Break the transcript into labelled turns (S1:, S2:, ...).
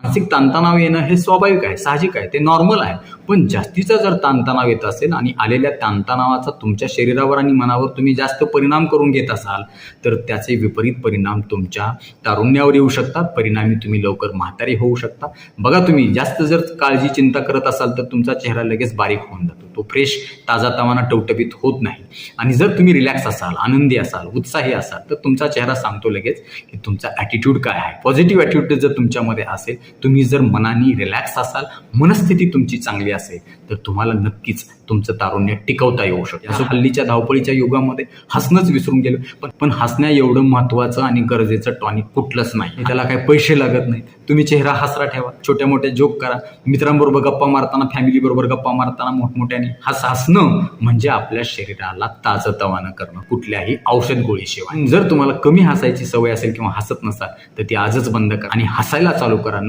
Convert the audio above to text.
S1: मानसिक ताणतणाव येणं हे स्वाभाविक आहे, साहजिक आहे, ते नॉर्मल आहे. पण जास्तीचा जर ताणतणाव येत असेल आणि आलेल्या ताणतणावाचा तुमच्या शरीरावर आणि मनावर तुम्ही जास्त परिणाम करून घेत असाल तर त्याचे विपरीत परिणाम तुमच्या तारुण्यावर येऊ शकतात. परिणामी तुम्ही लवकर म्हातारे होऊ शकता. बघा, तुम्ही जास्त जर काळजी चिंता करत असाल तर तुमचा चेहरा लगेच बारीक होऊन जातो, तो फ्रेश ताजातवाना टवटवीत होत नाही. आणि जर तुम्ही रिलॅक्स असाल, आनंदी असाल, उत्साही असाल तर तुमचा चेहरा सांगतो लगेच की तुमचा ॲटिट्यूड काय आहे. पॉझिटिव्ह ॲटिट्यूड जर तुमच्यामध्ये असेल, तुम्ही जर मनाने रिलॅक्स असाल, मनस्थिती तुमची चांगली असेल तर तुम्हाला नक्कीच तुमचं तारुण्य टिकवता येऊ शकतं. असं हल्लीच्या धावपळीच्या युगामध्ये हसणंच विसरून गेलो. पण हसण्या एवढं महत्त्वाचं आणि गरजेचं टॉनिक कुठलंच नाही. त्याला काही पैसे लागत नाहीत. तुम्ही चेहरा हसरा ठेवा, छोट्या मोठ्या जोक करा, मित्रांबरोबर गप्पा मारताना, फॅमिलीबरोबर गप्पा मारताना मोठमोठ्याने हसणं म्हणजे आपल्या शरीराला ताजतवानं करणं, कुठल्याही औषध गोळीशिवाय. जर तुम्हाला कमी हसायची सवय असेल किंवा हसत नसाल तर ती आजच बंद करा आणि हसायला चालू करा.